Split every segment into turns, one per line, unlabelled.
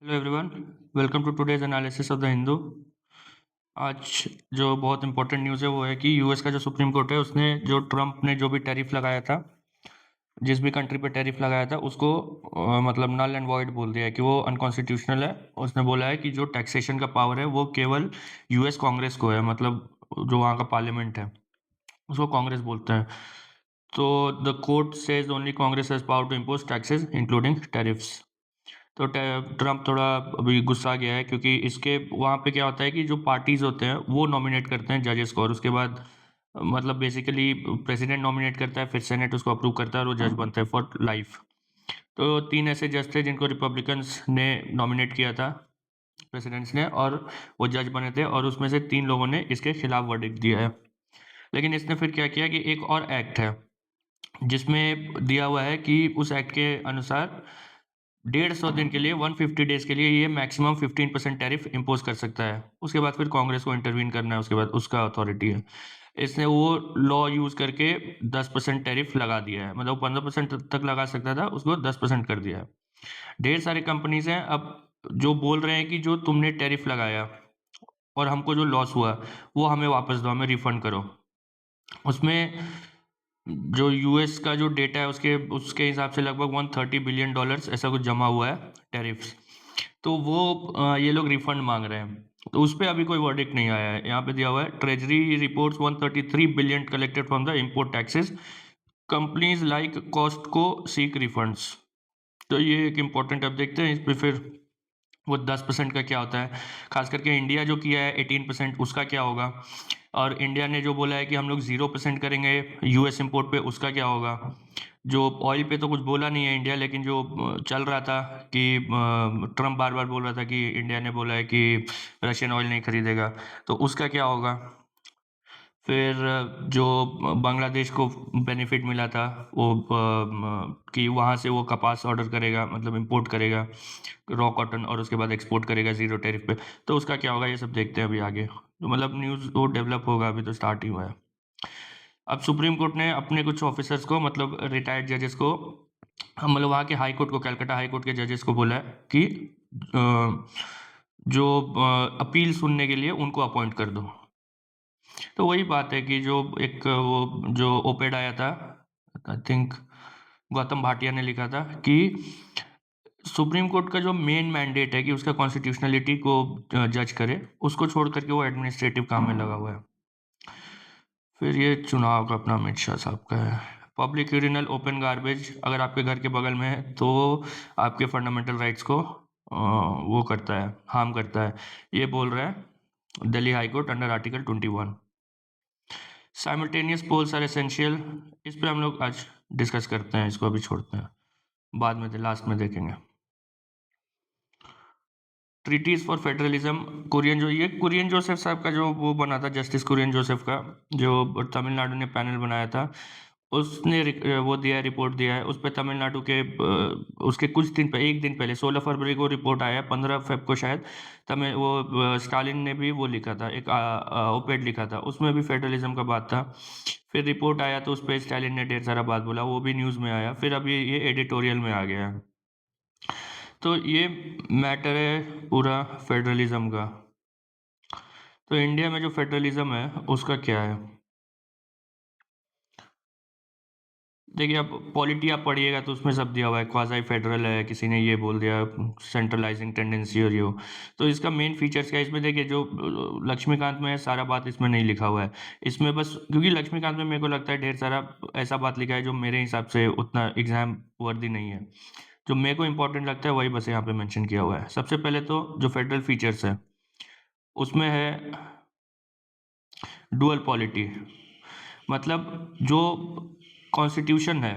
Hello everyone, welcome to today's analysis of the Hindu. आज जो बहुत इंपॉर्टेंट न्यूज़ है वो है कि यूएस का जो सुप्रीम कोर्ट है उसने जो ट्रम्प ने जो भी टैरिफ लगाया था, जिस भी कंट्री पे टैरिफ लगाया था उसको मतलब नल एंड वॉइड बोल दिया है कि वो अनकॉन्स्टिट्यूशनल है। उसने बोला है कि जो टैक्सेशन का पावर है वो केवल यूएस कांग्रेस को है, मतलब जो वहाँ का पार्लियामेंट है उसको कांग्रेस बोलते हैं। तो the court says only Congress has power to impose taxes including tariffs. तो ट्रम्प थोड़ा अभी गुस्सा गया है क्योंकि इसके वहाँ पे क्या होता है कि जो पार्टीज होते हैं वो नॉमिनेट करते हैं जजेस को, और उसके बाद मतलब बेसिकली प्रेसिडेंट नॉमिनेट करता है, फिर सेनेट उसको अप्रूव करता है और वो जज बनता है फॉर लाइफ। तो 3 ऐसे जज थे जिनको रिपब्लिकन्स ने नॉमिनेट किया था प्रेसिडेंट्स ने, और वो जज बने थे, और उसमें से 3 लोगों ने इसके खिलाफ वर्डिक्ट दिया है। लेकिन इसने फिर क्या किया कि एक और एक्ट है जिसमें दिया हुआ है कि उस एक्ट के अनुसार 150 दिन के लिए 150 डेज के लिए ये मैक्सिमम 15% टैरिफ इम्पोज कर सकता है। उसके बाद फिर कांग्रेस को इंटरवीन करना है, उसके बाद उसका अथॉरिटी है। इसने वो लॉ यूज करके 10% टैरिफ लगा दिया है, मतलब 15% तक लगा सकता था, उसको 10% कर दिया है। ढेर सारी कंपनीज हैं अब जो बोल रहे हैं कि जो तुमने टैरिफ लगाया और हमको जो लॉस हुआ वो हमें वापस दो, हमें रिफंड करो। उसमें जो यूएस का जो डेटा है उसके उसके हिसाब से लगभग 130 बिलियन डॉलर्स ऐसा कुछ जमा हुआ है टैरिफ्स। तो वो ये लोग रिफंड मांग रहे हैं। तो उस पे अभी कोई वर्डिक्ट नहीं आया है। यहाँ पे दिया हुआ है treasury reports 133 billion collected from the import taxes, companies like Costco seek refunds. तो ये एक इम्पोर्टेंट, अब देखते हैं इस पे फिर वो 10% का क्या होता है। खास करके इंडिया जो किया है 18%, उसका क्या होगा। और इंडिया ने जो बोला है कि हम लोग 0% करेंगे यूएस इंपोर्ट पे, उसका क्या होगा। जो ऑयल पे तो कुछ बोला नहीं है इंडिया, लेकिन जो चल रहा था कि ट्रम्प बार बार बोल रहा था कि इंडिया ने बोला है कि रशियन ऑयल नहीं खरीदेगा, तो उसका क्या होगा। फिर जो बांग्लादेश को बेनिफिट मिला था वो कि वहाँ से वो कपास ऑर्डर करेगा, मतलब इंपोर्ट करेगा रॉ कॉटन, और उसके बाद एक्सपोर्ट करेगा ज़ीरो टैरिफ पे, तो उसका क्या होगा, ये सब देखते हैं अभी आगे। तो मतलब न्यूज़ वो डेवलप होगा, अभी तो स्टार्ट ही हुआ है। अब सुप्रीम कोर्ट ने अपने कुछ ऑफिसर्स को, मतलब रिटायर्ड जजेस को, हम मतलब वहाँ के हाई कोर्ट को, कलकत्ता हाई कोर्ट के जजेस को बोला है कि जो अपील सुनने के लिए उनको अपॉइंट कर दो। तो वही बात है कि जो एक वो जो ओपेड आया था, आई थिंक गौतम भाटिया ने लिखा था कि सुप्रीम कोर्ट का जो मेन मैंडेट है कि उसका कॉन्स्टिट्यूशनलिटी को जज करे, उसको छोड़ करके वो एडमिनिस्ट्रेटिव काम में लगा हुआ है। फिर ये चुनाव का अपना अमित शाह साहब का है। पब्लिक यूरिनल ओपन गार्बेज अगर आपके घर के बगल में है तो आपके फंडामेंटल राइट्स को वो करता है, हार्म करता है, ये बोल रहा है Delhi high court under article 21। Simultaneous polls are essential, इस पे हम लोग आज डिस्कस करते हैं, इसको अभी छोड़ते हैं, बाद में लास्ट में देखेंगे। ट्रीटीज फॉर फेडरलिज्म, कुरियन जो ये कुरियन जोसेफ साहब का जो वो बना था, जस्टिस कुरियन जोसेफ का, जो तमिलनाडु ने पैनल बनाया था, उसने वो दिया है, रिपोर्ट दिया है। उस पे तमिलनाडु के उसके कुछ दिन पहले, एक दिन पहले 16 फरवरी को रिपोर्ट आया, 15 फेब को शायद तमिल वो स्टालिन ने भी वो लिखा था, एक ओपेड लिखा था, उसमें भी फेडरलिज्म का बात था। फिर रिपोर्ट आया तो उस पर स्टालिन ने ढेर सारा बात बोला, वो भी न्यूज़ में आया, फिर अभी ये एडिटोरियल में आ गया है। तो ये मैटर है पूरा फेडरलिज्म का। तो इंडिया में जो फेडरलिज्म है उसका क्या है, देखिए अब पॉलिटी आप पढ़िएगा तो उसमें सब दिया हुआ है, क्वाज़ी फेडरल है, किसी ने ये बोल दिया सेंट्रलाइजिंग टेंडेंसी और ये हो। तो इसका मेन फीचर्स क्या है, इसमें देखिए जो लक्ष्मीकांत में है सारा बात इसमें नहीं लिखा हुआ है। इसमें बस क्योंकि लक्ष्मीकांत में मेरे को लगता है ढेर सारा ऐसा बात लिखा है जो मेरे हिसाब से उतना एग्जाम वर्दी नहीं है। जो मेरे को इंपॉर्टेंट लगता है वही बस यहाँ पे मेंशन किया हुआ है। सबसे पहले तो जो फेडरल फीचर्स है उसमें है डुअल पॉलिटी, मतलब जो कॉन्स्टिट्यूशन है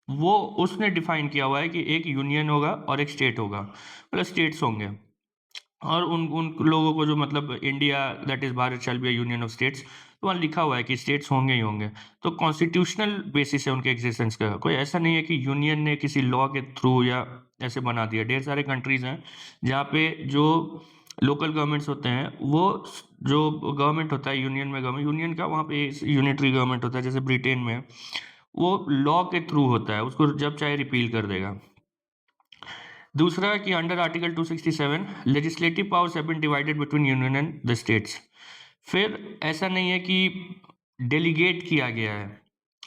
वो उसने डिफाइन किया हुआ है कि एक यूनियन होगा और एक स्टेट होगा, मतलब स्टेट्स होंगे। और उन उन लोगों को जो, मतलब India that is Bharat shall be a union of states, तो वहाँ लिखा हुआ है कि स्टेट्स होंगे ही होंगे। तो कॉन्स्टिट्यूशनल बेसिस है उनके एग्जिस्टेंस का, कोई ऐसा नहीं है कि यूनियन ने किसी लॉ के थ्रू या ऐसे बना दिया। ढेर सारे कंट्रीज हैं जहाँ पे जो लोकल गवर्नमेंट्स होते हैं वो जो गवर्नमेंट होता है यूनियन में, गवर्नमेंट यूनियन का वहाँ पे यूनिटरी गवर्नमेंट होता है, जैसे ब्रिटेन में वो लॉ के थ्रू होता है, उसको जब चाहे रिपील कर देगा। दूसरा कि under article 267 legislative powers have been divided between union and the states. फिर ऐसा नहीं है कि डेलीगेट किया गया है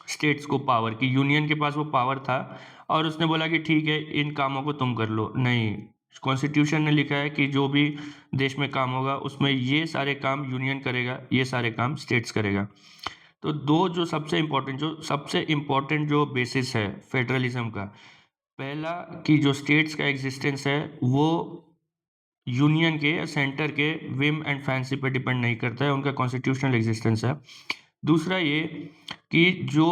स्टेट्स को पावर, कि यूनियन के पास वो पावर था और उसने बोला कि ठीक है इन कामों को तुम कर लो। नहीं, कॉन्स्टिट्यूशन ने लिखा है कि जो भी देश में काम होगा उसमें ये सारे काम यूनियन करेगा, ये सारे काम स्टेट्स करेगा। तो दो जो सबसे इम्पोर्टेंट जो बेसिस है फेडरलिज्म का, पहला कि जो स्टेट्स का एग्जिस्टेंस है वो यूनियन के या सेंटर के विम एंड फैंसी पर डिपेंड नहीं करता है, उनका कॉन्स्टिट्यूशनल एग्जिस्टेंस है। दूसरा ये कि जो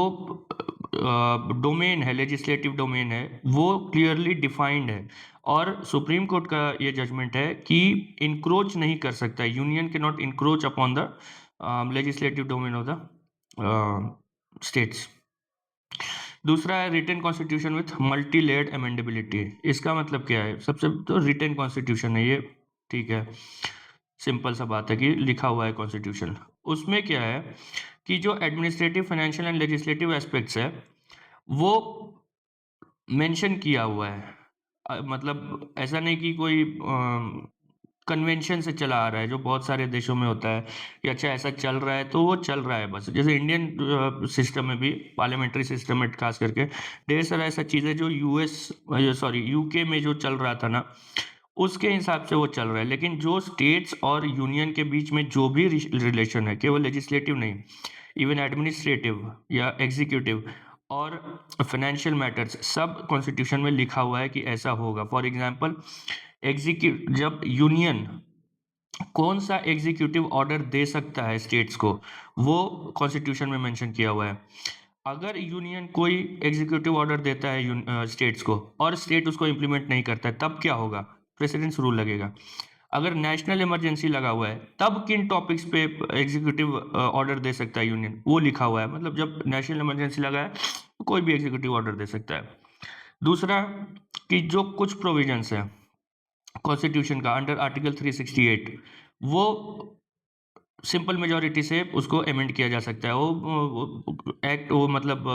डोमेन है, लेजिस्लेटिव डोमेन है, वो क्लियरली डिफाइंड है और सुप्रीम कोर्ट का ये जजमेंट है कि इंक्रोच नहीं कर सकता, यूनियन के not encroach upon the legislative domain of the states. दूसरा है written constitution with multi layered amendability. इसका मतलब क्या है? सबसे तो रिटन कॉन्स्टिट्यूशन है ये, ठीक है, सिंपल सा बात है कि लिखा हुआ है कॉन्स्टिट्यूशन। उसमें क्या है कि जो administrative, financial and legislative aspects है वो मेंशन किया हुआ है। मतलब ऐसा नहीं कि कोई कन्वेंशन से चला आ रहा है जो बहुत सारे देशों में होता है कि अच्छा ऐसा चल रहा है तो वो चल रहा है बस। जैसे इंडियन सिस्टम में भी, पार्लियामेंट्री सिस्टम में खास करके ढेर सारा ऐसा चीज़ है जो यूके में जो चल रहा था ना, उसके हिसाब से वो चल रहा है। लेकिन जो स्टेट्स और यूनियन के बीच में जो भी रिलेशन है, केवल लेजिस्लेटिव नहीं, इवन एडमिनिस्ट्रेटिव या एग्जीक्यूटिव और फाइनेंशियल मैटर्स, सब कॉन्स्टिट्यूशन में लिखा हुआ है कि ऐसा होगा। फॉर एग्जांपल जब यूनियन कौन सा एग्जीक्यूटिव ऑर्डर दे सकता है स्टेट्स को, वो कॉन्स्टिट्यूशन में मेंशन किया हुआ है। अगर यूनियन कोई एग्जीक्यूटिव ऑर्डर देता है स्टेट्स को और स्टेट उसको इम्प्लीमेंट नहीं करता है, तब क्या होगा? प्रेसिडेंस रूल लगेगा। अगर नेशनल इमरजेंसी लगा हुआ है तब किन टॉपिक्स पे एग्जीक्यूटिव ऑर्डर दे सकता है यूनियन, वो लिखा हुआ है। मतलब जब नेशनल इमरजेंसी लगा है तो कोई भी एग्जीक्यूटिव ऑर्डर दे सकता है। दूसरा कि जो कुछ प्रोविजंस है कॉन्स्टिट्यूशन का अंडर आर्टिकल 368, वो सिंपल मेजॉरिटी से उसको अमेंड किया जा सकता है। वो मतलब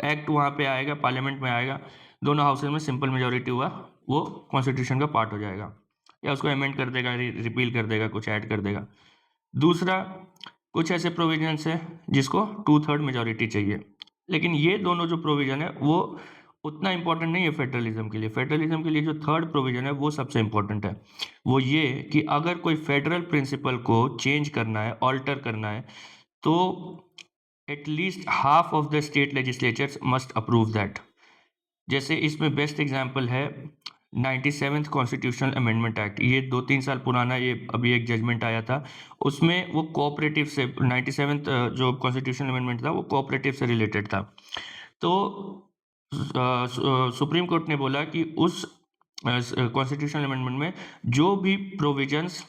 एक्ट वहाँ पे आएगा, पार्लियामेंट में आएगा, दोनों हाउसेज में सिंपल मेजॉरिटी हुआ, वो कॉन्स्टिट्यूशन का पार्ट हो जाएगा, या उसको अमेंड कर देगा, रिपील कर देगा, कुछ ऐड कर देगा। दूसरा, कुछ ऐसे प्रोविजंस है जिसको 2/3 मेजॉरिटी चाहिए। लेकिन ये दोनों जो प्रोविजन है वो उतना इंपॉर्टेंट नहीं है फेडरलिज्म के लिए। फेडरलिज्म के लिए जो थर्ड प्रोविजन है वो सबसे इंपॉर्टेंट है। वो ये कि अगर कोई फेडरल प्रिंसिपल को चेंज करना है, ऑल्टर करना है, तो at least half of the state legislatures must approve that. जैसे इसमें बेस्ट एग्जांपल है 97th कॉन्स्टिट्यूशनल अमेंडमेंट एक्ट। ये 2-3 साल पुराना, ये अभी एक जजमेंट आया था। उसमें वो कोऑपरेटिव से 97th जो कॉन्स्टिट्यूशनल अमेंडमेंट था वो कोऑपरेटिव से रिलेटेड था। तो सुप्रीम कोर्ट ने बोला कि उस कॉन्स्टिट्यूशनल अमेंडमेंट में जो भी प्रोविजंस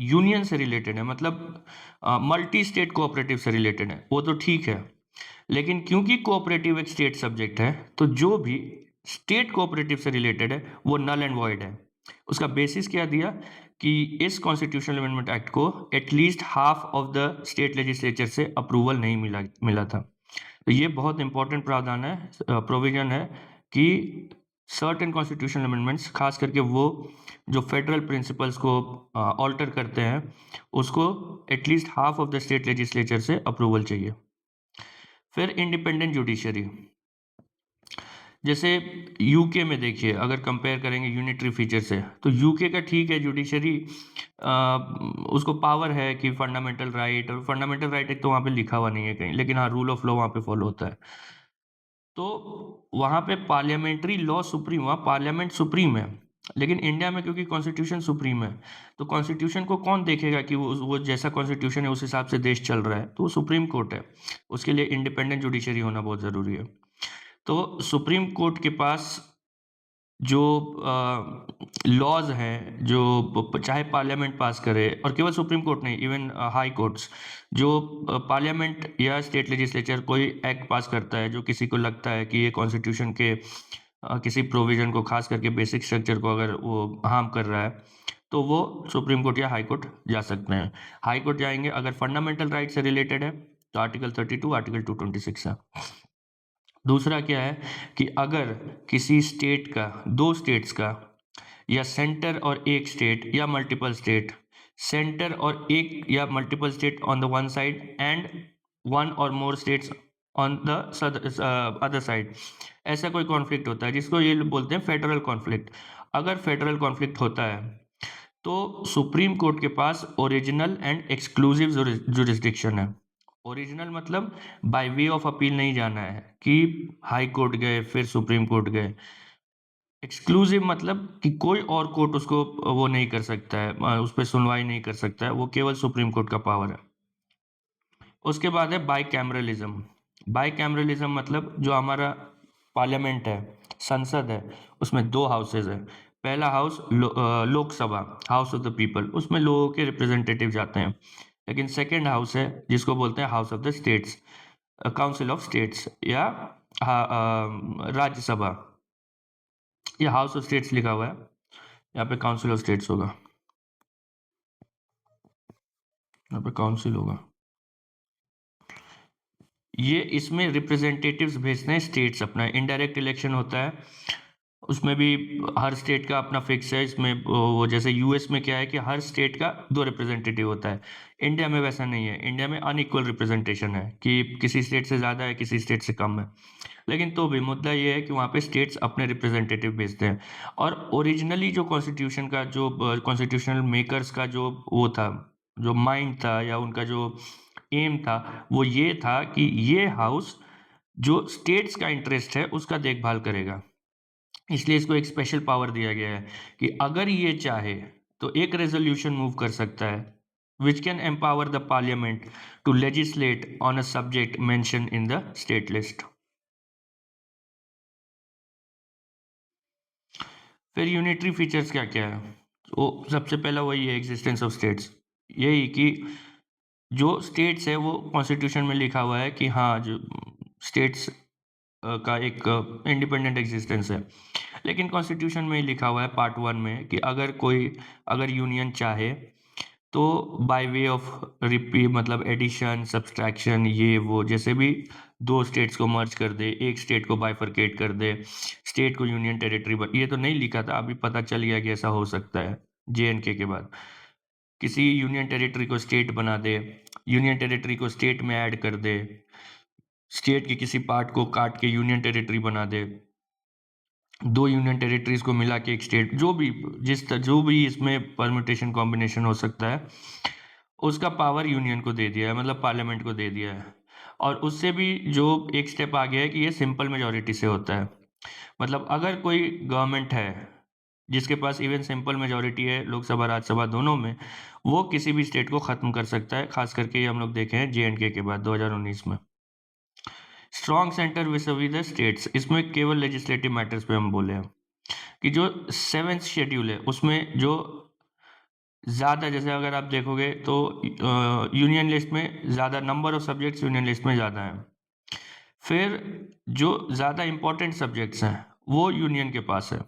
यूनियन से रिलेटेड है, मतलब मल्टी स्टेट कोऑपरेटिव से रिलेटेड है, वो तो ठीक है। लेकिन क्योंकि कोऑपरेटिव एक स्टेट सब्जेक्ट है, तो जो भी स्टेट कोऑपरेटिव से रिलेटेड है वो नल एंड वॉइड है। उसका बेसिस क्या दिया कि इस कॉन्स्टिट्यूशनल अमेंडमेंट एक्ट को at least half of the state legislature से अप्रूवल नहीं मिला था। तो ये बहुत इंपॉर्टेंट प्रावधान है, प्रोविजन है कि सर्टेन कॉन्स्टिट्यूशनल अमेंडमेंट्स, खास करके वो जो फेडरल प्रिंसिपल्स को ऑल्टर करते हैं, उसको at least half of the state legislature से अप्रूवल चाहिए। फिर इंडिपेंडेंट जुडिशरी, जैसे यूके में देखिए, अगर कंपेयर करेंगे यूनिटरी फीचर से, तो यूके का ठीक है जुडिशरी, उसको पावर है कि फंडामेंटल राइट, और फंडामेंटल राइट एक तो वहाँ पे लिखा हुआ नहीं है कहीं, लेकिन हाँ रूल ऑफ लॉ वहाँ पे फॉलो होता है। तो वहाँ पे पार्लियामेंट्री लॉ सुप्रीम, वहाँ पार्लियामेंट सुप्रीम है। लेकिन इंडिया में क्योंकि कॉन्स्टिट्यूशन सुप्रीम है, तो कॉन्स्टिट्यूशन को कौन देखेगा कि वो जैसा कॉन्स्टिट्यूशन है उस हिसाब से देश चल रहा है, तो वो सुप्रीम कोर्ट है। उसके लिए इंडिपेंडेंट जुडिशरी होना बहुत ज़रूरी है। तो सुप्रीम कोर्ट के पास जो लॉज हैं, जो चाहे पार्लियामेंट पास करे, और केवल सुप्रीम कोर्ट नहीं, इवन हाई कोर्ट्स, जो पार्लियामेंट या स्टेट लेजिस्लेचर कोई एक्ट पास करता है जो किसी को लगता है कि ये कॉन्स्टिट्यूशन के किसी प्रोविजन को, खास करके बेसिक स्ट्रक्चर को अगर वो हार्म कर रहा है, तो वो सुप्रीम कोर्ट या हाई कोर्ट जा सकते हैं। हाई कोर्ट जाएंगे अगर फंडामेंटल राइट से रिलेटेड है, तो आर्टिकल 32, आर्टिकल 226 है। दूसरा क्या है कि अगर किसी स्टेट का, 2 स्टेट्स का, या सेंटर और एक स्टेट या मल्टीपल स्टेट, सेंटर और एक या multiple state on the one side and one or more states on the other side, ऐसा कोई कॉन्फ्लिक्ट होता है जिसको ये लोग बोलते हैं फेडरल कॉन्फ्लिक्ट। अगर फेडरल कॉन्फ्लिक्ट होता है तो सुप्रीम कोर्ट के पास ओरिजिनल एंड एक्सक्लूसिव जुरिस्डिक्शन है। ओरिजिनल मतलब बाय वे ऑफ अपील नहीं जाना है कि हाई कोर्ट गए फिर सुप्रीम कोर्ट गए। एक्सक्लूसिव मतलब कि कोई और कोर्ट उसको वो नहीं कर सकता है, उस पर सुनवाई नहीं कर सकता है, वो केवल सुप्रीम कोर्ट का पावर है। उसके बाद है बाईकैमरलिज्म। बाईकैमरलिज्म मतलब जो हमारा पार्लियामेंट है, संसद है, उसमें 2 हाउसेज है। पहला house Lok Sabha, house of the people, उसमें लोगों के रिप्रेजेंटेटिव जाते हैं। लेकिन सेकंड हाउस है जिसको बोलते हैं house of the states, council of states, या राज्यसभा। ये हाउस ऑफ स्टेट्स लिखा हुआ है, यहाँ पे काउंसिल ऑफ स्टेट्स होगा, यहाँ पे काउंसिल होगा। ये इसमें रिप्रेजेंटेटिव्स भेजते हैं स्टेट्स अपना, इनडायरेक्ट इलेक्शन होता है उसमें भी। हर स्टेट का अपना फिक्स है इसमें, वो जैसे यूएस में क्या है कि हर स्टेट का 2 रिप्रेजेंटेटिव होता है। इंडिया में वैसा नहीं है, इंडिया में अनइक्वल रिप्रेजेंटेशन है कि किसी स्टेट से ज़्यादा है, किसी स्टेट से कम है। लेकिन तो भी मुद्दा ये है कि वहाँ पे स्टेट्स अपने रिप्रेजेंटेटिव भेजते हैं। और ओरिजिनली जो कॉन्स्टिट्यूशन का, जो कॉन्स्टिट्यूशनल मेकर्स का जो वो था, जो माइंड था या उनका जो एम था, वो ये था कि ये हाउस जो स्टेट्स का इंटरेस्ट है उसका देखभाल करेगा। इसलिए इसको एक स्पेशल पावर दिया गया है कि अगर ये चाहे तो एक रेजोल्यूशन मूव कर सकता है which can empower the parliament to legislate on a subject mention in the state list. फिर यूनिटरी फीचर्स क्या क्या है? वो सबसे पहला वही है, एग्जिस्टेंस ऑफ स्टेट्स। यही कि जो स्टेट्स है वो कॉन्स्टिट्यूशन में लिखा हुआ है कि हाँ, जो स्टेट्स का एक इंडिपेंडेंट एग्जिस्टेंस है। लेकिन कॉन्स्टिट्यूशन में ही लिखा हुआ है पार्ट 1 में कि अगर यूनियन चाहे तो बाय वे ऑफ रिपी मतलब एडिशन, सब्सट्रैक्शन, ये वो, जैसे भी 2 स्टेट्स को मर्ज कर दे, एक स्टेट को बाइफरकेट कर दे, स्टेट को यूनियन टेरिटरी ये तो नहीं लिखा था, अभी पता चल गया कि ऐसा हो सकता है। जेएनके के बाद किसी यूनियन टेरिटरी को स्टेट बना दे, यूनियन टेरिटरी को स्टेट में ऐड कर दे, स्टेट के किसी पार्ट को काट के यूनियन टेरिटरी बना दे, 2 यूनियन टेरिटरीज को मिला के एक स्टेट, जो भी इसमें परम्यूटेशन कॉम्बिनेशन हो सकता है, उसका पावर यूनियन को दे दिया है, मतलब पार्लियामेंट को दे दिया है। और उससे भी जो एक स्टेप आ गया है कि ये सिंपल मेजॉरिटी से होता है। मतलब अगर कोई गवर्नमेंट है जिसके पास इवन सिंपल मेजॉरिटी है लोकसभा राज्यसभा दोनों में, वो किसी भी स्टेट को ख़त्म कर सकता है। खास करके ये हम लोग देखे हैं जेएनके के बाद 2019 में। Strong centre with the states, इसमें केवल लेजिस्लेटिव मैटर्स पे हम बोले हैं कि जो 7th शेड्यूल है उसमें जो ज़्यादा, जैसे अगर आप देखोगे तो यूनियन लिस्ट में ज़्यादा number of subjects union list में ज़्यादा हैं। फिर जो ज़्यादा इंपॉर्टेंट सब्जेक्ट्स हैं वो यूनियन के पास है।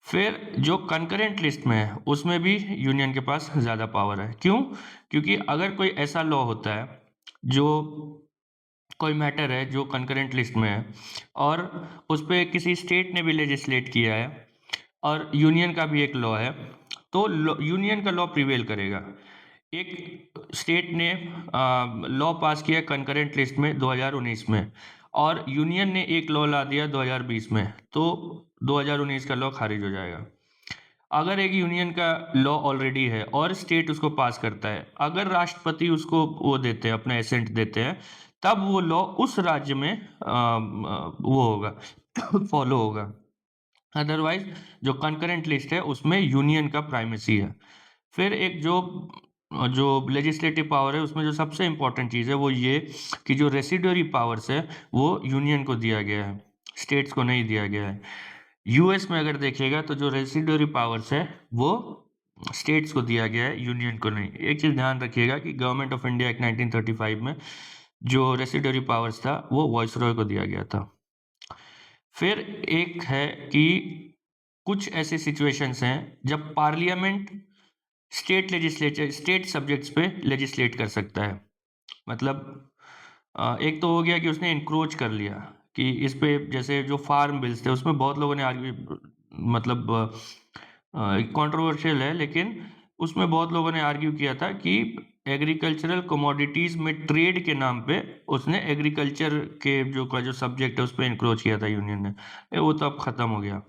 फिर जो कंकरेंट लिस्ट में है उसमें भी यूनियन के पास ज़्यादा पावर है। क्यों? क्योंकि अगर कोई ऐसा लॉ होता है, जो कोई मैटर है जो कंकरेंट लिस्ट में है और उस पे किसी स्टेट ने भी लेजिस्लेट किया है और यूनियन का भी एक लॉ है, तो यूनियन का लॉ प्रिवेल करेगा। एक स्टेट ने लॉ पास किया कंकरेंट लिस्ट में 2019 में, और यूनियन ने एक लॉ ला दिया 2020 में, तो 2019 का लॉ खारिज हो जाएगा। अगर एक यूनियन का लॉ ऑलरेडी है और स्टेट उसको पास करता है, अगर राष्ट्रपति उसको वो देते हैं, अपना एसेंट देते हैं, तब वो लॉ उस राज्य में वो होगा फॉलो होगा। अदरवाइज जो कंकरेंट लिस्ट है उसमें यूनियन का प्राइमेसी है। फिर एक जो जो लेजिस्लेटिव पावर है उसमें जो सबसे इंपॉर्टेंट चीज़ है वो ये कि जो रेसिडुअरी पावर्स है वो यूनियन को दिया गया है, स्टेट्स को नहीं दिया गया है। यूएस में अगर देखिएगा तो जो रेसिडुअरी पावर्स है वो स्टेट्स को दिया गया है, यूनियन को नहीं। एक चीज़ ध्यान रखिएगा कि गवर्नमेंट ऑफ इंडिया एक्ट 1935 में जो रेसिडुअरी पावर्स था वो वाइसरॉय को दिया गया था। फिर एक है कि कुछ ऐसे सिचुएशंस हैं जब पार्लियामेंट स्टेट सब्जेक्ट्स पे लेजिस्लेट कर सकता है। मतलब एक तो हो गया कि उसने इंक्रोच कर लिया, कि इस पे जैसे जो फार्म बिल्स थे उसमें बहुत लोगों ने आर्ग्यू मतलब कंट्रोवर्शियल है, लेकिन उसमें बहुत लोगों ने आर्ग्यू किया था कि एग्रीकल्चरल कमोडिटीज़ में ट्रेड के नाम पे उसने एग्रीकल्चर के जो सब्जेक्ट है उस पे एनक्रोच किया था यूनियन ने। वो तो अब ख़त्म हो गया।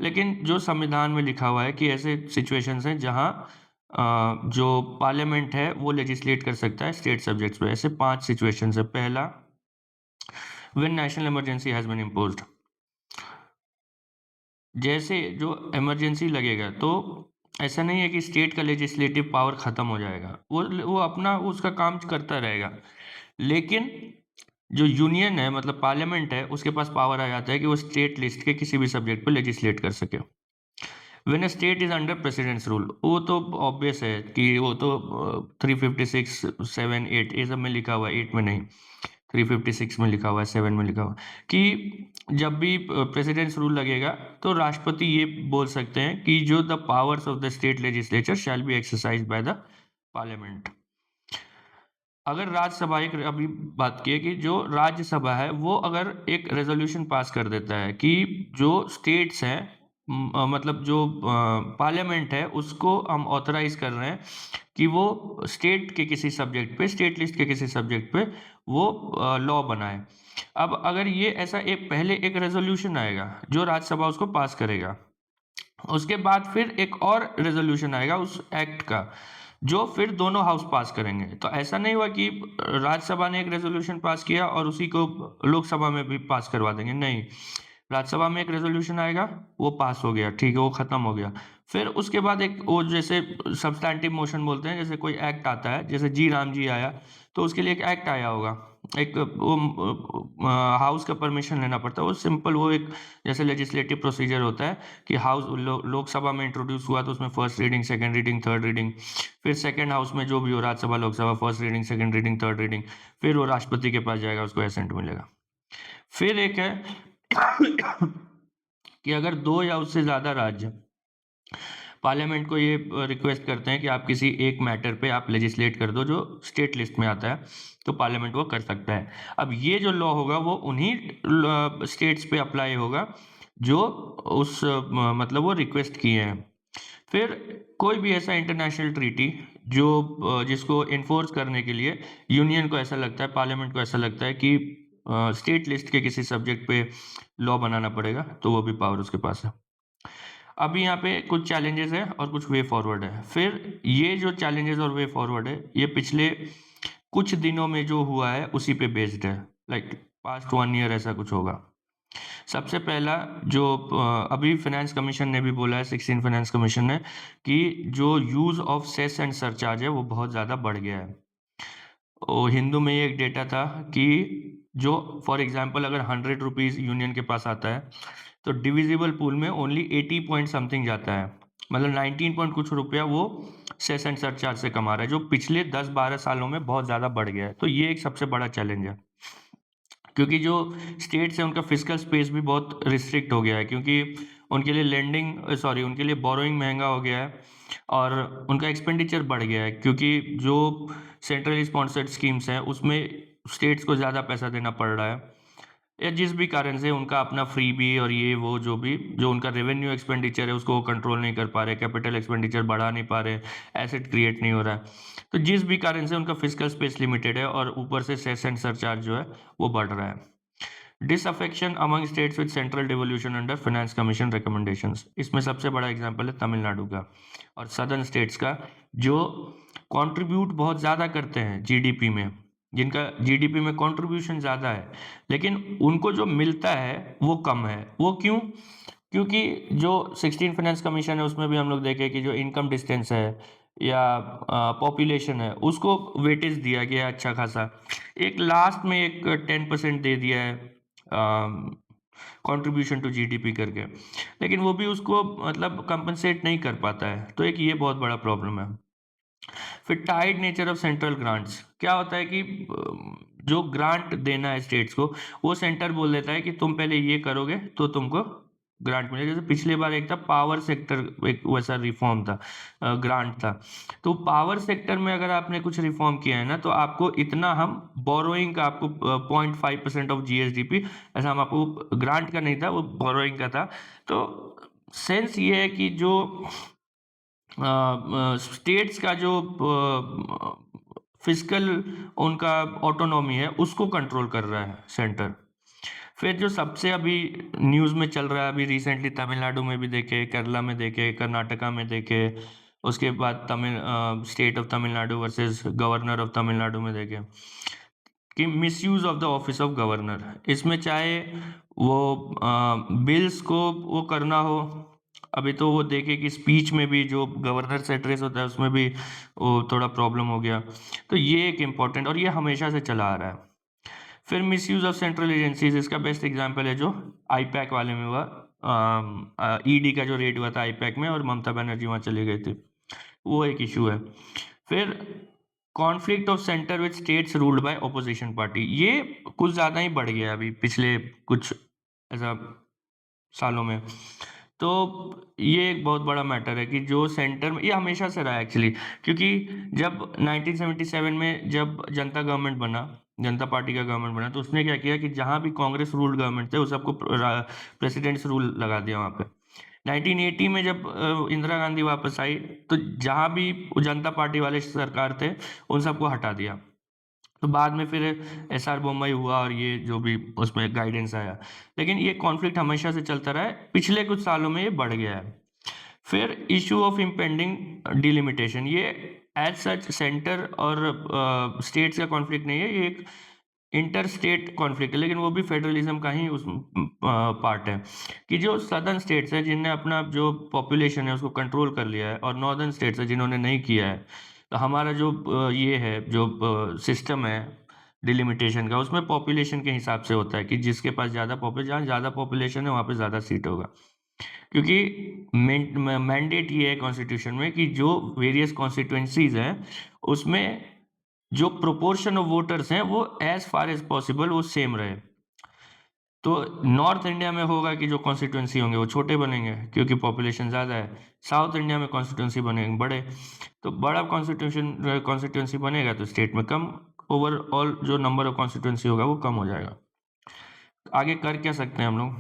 लेकिन जो संविधान में लिखा हुआ है कि ऐसे सिचुएशंस हैं जहाँ जो पार्लियामेंट है वो लेजिस्लेट कर सकता है स्टेट सब्जेक्ट्स पे। ऐसे 5 सिचुएशंस है। पहला, when national emergency has been imposed. जैसे जो इमरजेंसी लगेगा तो ऐसा नहीं है कि स्टेट का लेजिस्लेटिव पावर ख़त्म हो जाएगा। वो अपना उसका काम करता रहेगा। लेकिन जो यूनियन है मतलब पार्लियामेंट है उसके पास पावर आ जाता है कि वो स्टेट लिस्ट के किसी भी सब्जेक्ट पे लेजिस्लेट कर सके। When a state is under presidents rule, वो तो ऑब्वियस है कि वो तो 356 7 8 ये सब में लिखा हुआ है, 8 में नहीं, 356 में लिखा हुआ है, 7 में लिखा हुआ है कि जब भी प्रेसिडेंट्स रूल लगेगा तो राष्ट्रपति ये बोल सकते हैं कि जो the powers of the state legislature shall be exercised by the parliament. अगर राज्यसभा एक अभी बात की है कि जो राज्यसभा है वो अगर एक रेजोल्यूशन पास कर देता है कि जो स्टेट्स हैं मतलब जो पार्लियामेंट है उसको हम ऑथराइज कर रहे हैं कि वो स्टेट के किसी सब्जेक्ट पे, स्टेट लिस्ट के किसी सब्जेक्ट पे वो लॉ बनाए। अब अगर ये ऐसा एक पहले एक रेजोल्यूशन आएगा जो राज्यसभा उसको पास करेगा, उसके बाद फिर एक और रेजोल्यूशन आएगा उस एक्ट का जो फिर दोनों हाउस पास करेंगे। तो ऐसा नहीं हुआ कि राज्यसभा ने एक रेजोल्यूशन पास किया और उसी को लोकसभा में भी पास करवा देंगे, नहीं। राज्यसभा में एक रेजोल्यूशन आएगा, वो पास हो गया, ठीक है, वो खत्म हो गया। फिर उसके बाद एक वो जैसे सब्सटैंटिव मोशन बोलते हैं, जैसे कोई एक्ट आता है, जैसे जी राम जी आया तो उसके लिए एक एक्ट आया होगा, एक वो हाउस का परमिशन लेना पड़ता है। वो सिंपल वो एक जैसे लेजिस्लेटिव प्रोसीजर होता है कि हाउस लोकसभा में इंट्रोड्यूस हुआ तो उसमें first reading, second reading, third reading, फिर सेकंड हाउस में जो भी हो, Rajya Sabha Lok Sabha, first reading, second reading, third reading, फिर वो राष्ट्रपति के पास जाएगा, उसको एसेंट मिलेगा। फिर एक है कि अगर 2 या उससे ज़्यादा राज्य पार्लियामेंट को ये रिक्वेस्ट करते हैं कि आप किसी एक मैटर पे आप लेजिस्लेट कर दो जो स्टेट लिस्ट में आता है, तो पार्लियामेंट वो कर सकता है। अब ये जो लॉ होगा वो उन्हीं स्टेट्स पे अप्लाई होगा जो उस मतलब वो रिक्वेस्ट किए हैं। फिर कोई भी ऐसा इंटरनेशनल ट्रीटी जो जिसको इन्फोर्स करने के लिए यूनियन को ऐसा लगता है, पार्लियामेंट को ऐसा लगता है कि स्टेट लिस्ट के किसी सब्जेक्ट पे लॉ बनाना पड़ेगा, तो वो भी पावर उसके पास है। अभी यहाँ पे कुछ चैलेंजेस है और कुछ वे फॉरवर्ड है। फिर ये जो चैलेंजेस और वे फॉरवर्ड है ये पिछले कुछ दिनों में जो हुआ है उसी पे बेस्ड है, लाइक पास्ट 1 ईयर ऐसा कुछ होगा। सबसे पहला जो अभी फाइनेंस कमीशन ने भी बोला है, 16 फाइनेंस कमीशन ने, कि जो use of cess and surcharge है वो बहुत ज़्यादा बढ़ गया है। हिंदू में ये एक डेटा था कि जो फॉर एग्जांपल अगर 100 रुपीज़ यूनियन के पास आता है तो डिविजिबल पूल में ओनली 80 पॉइंट समथिंग जाता है, मतलब 19 पॉइंट कुछ रुपया वो सेस एंड सरचार्ज से कमा रहा है, जो पिछले 10-12 सालों में बहुत ज़्यादा बढ़ गया है। तो ये एक सबसे बड़ा चैलेंज है, क्योंकि जो स्टेट्स हैं उनका फिजिकल स्पेस भी बहुत रिस्ट्रिक्ट हो गया है, क्योंकि उनके लिए उनके लिए बोरोइंग महंगा हो गया है और उनका एक्सपेंडिचर बढ़ गया है, क्योंकि जो सेंट्रली स्पॉन्सर्ड स्कीम्स हैं उसमें स्टेट्स को ज़्यादा पैसा देना पड़ रहा है, या जिस भी कारण से उनका अपना फ्रीबी और ये वो जो उनका रेवेन्यू एक्सपेंडिचर है उसको वो कंट्रोल नहीं कर पा रहे, कैपिटल एक्सपेंडिचर बढ़ा नहीं पा रहे, एसेट क्रिएट नहीं हो रहा है। तो जिस भी कारण से उनका फिजिकल स्पेस लिमिटेड है और ऊपर से सेस एंड सरचार्ज जो है वो बढ़ रहा है। Disaffection among states with central devolution under finance commission recommendations, इसमें सबसे बड़ा एग्जांपल है तमिलनाडु का और सदर्न स्टेट्स का, जो कंट्रीब्यूट बहुत ज़्यादा करते हैं जीडीपी में, जिनका जीडीपी में कंट्रीब्यूशन ज़्यादा है, लेकिन उनको जो मिलता है वो कम है। वो क्यों? क्योंकि जो 16 फाइनेंस कमीशन है उसमें भी हम लोग देखें कि जो इनकम डिस्टेंस है या पॉपुलेशन है उसको वेटेज दिया गया है अच्छा खासा। एक लास्ट में एक 10% दे दिया है कंट्रीब्यूशन टू जीडीपी करके, लेकिन वो भी उसको मतलब कंपनसेट नहीं कर पाता है, तो एक ये बहुत बड़ा प्रॉब्लम है। फिर tied nature of central grants, क्या होता है कि जो ग्रांट देना है स्टेट्स को वो सेंटर बोल देता है कि तुम पहले ये करोगे तो तुमको ग्रांट मिले। जैसे पिछली बार एक था पावर सेक्टर, एक वैसा रिफॉर्म था, ग्रांट था। तो पावर सेक्टर में अगर आपने कुछ रिफॉर्म किया है ना, तो आपको इतना हम बोरोइंग का आपको 0.5% ऑफ जीएसडीपी, ऐसा हम आपको, ग्रांट का नहीं था, वो बोरोइंग का था। तो सेंस ये है कि जो स्टेट्स का जो फिजिकल उनका ऑटोनॉमी है उसको कंट्रोल कर रहा है सेंटर। फिर जो सबसे अभी न्यूज़ में चल रहा है, अभी रिसेंटली तमिलनाडु में भी देखे, केरला में देखे, कर्नाटका में देखे, उसके बाद state of Tamil Nadu versus governor of Tamil Nadu में देखे कि misuse of the office of governor. इसमें चाहे वो बिल्स को वो करना हो, अभी तो वो देखे कि स्पीच में भी जो गवर्नर से एड्रेस होता है उसमें भी वो थोड़ा प्रॉब्लम हो गया। तो ये एक इम्पॉर्टेंट, और ये हमेशा से चला आ रहा है। फिर मिसयूज ऑफ सेंट्रल एजेंसीज, इसका बेस्ट एग्जांपल है जो आईपैक वाले में हुआ, ईडी का जो रेड हुआ था आईपैक में, और ममता बनर्जी वहाँ चली गई थी, वो एक इशू है। फिर conflict of centre with states ruled by opposition party, ये कुछ ज़्यादा ही बढ़ गया अभी पिछले कुछ ऐसा सालों में। तो ये एक बहुत बड़ा मैटर है कि जो सेंटर में, ये हमेशा से रहा है एक्चुअली, क्योंकि जब 1977 में जब जनता गवर्नमेंट बना, जनता पार्टी का गवर्नमेंट बना, तो उसने क्या किया कि जहाँ भी कांग्रेस रूल्ड गवर्नमेंट थे उस सबको प्रेसिडेंट्स रूल लगा दिया वहाँ पे। 1980 में जब इंदिरा गांधी वापस आई, तो जहाँ भी जनता पार्टी वाले सरकार थे उन सबको हटा दिया। तो बाद में फिर एसआर बोम्मई हुआ और ये जो भी उसमें गाइडेंस आया, लेकिन ये कॉन्फ्लिक्ट हमेशा से चलता रहा है, पिछले कुछ सालों में ये बढ़ गया है। फिर इशू ऑफ इम्पेंडिंग डिलिमिटेशन, ये एज सच सेंटर और स्टेट्स का कॉन्फ्लिक्ट नहीं है, ये एक इंटर स्टेट कॉन्फ्लिक्ट है, लेकिन वो भी फेडरलिज्म का ही उस पार्ट है कि जो सदर्न स्टेट्स हैं जिनने अपना जो पॉपुलेशन है उसको कंट्रोल कर लिया है, और नॉर्दर्न स्टेट्स है जिन्होंने नहीं किया है। तो हमारा जो ये है जो सिस्टम है डिलिमिटेशन का, उसमें पॉपुलेशन के हिसाब से होता है कि जिसके पास ज़्यादा पॉपुलेशन, जहाँ ज़्यादा पॉपुलेशन है वहाँ पे ज़्यादा सीट होगा। क्योंकि मैंडेट ये है कॉन्स्टिट्यूशन में कि जो वेरियस कॉन्स्टिट्यूएंसीज हैं उसमें जो प्रोपोर्शन ऑफ वोटर्स हैं वो एज फार एज पॉसिबल वो सेम रहे। तो नॉर्थ इंडिया में होगा कि जो कॉन्स्टिट्यूंसी होंगे वो छोटे बनेंगे क्योंकि पॉपुलेशन ज़्यादा है, साउथ इंडिया में कॉन्स्टिट्यूंसी बनेंगे बड़े। तो बड़ा कॉन्स्टिट्यूंसी बनेगा तो स्टेट में कम, ओवरऑल जो नंबर ऑफ कॉन्स्टिट्यूंसी होगा वो कम हो जाएगा। आगे कर क्या सकते हैं हम लोग,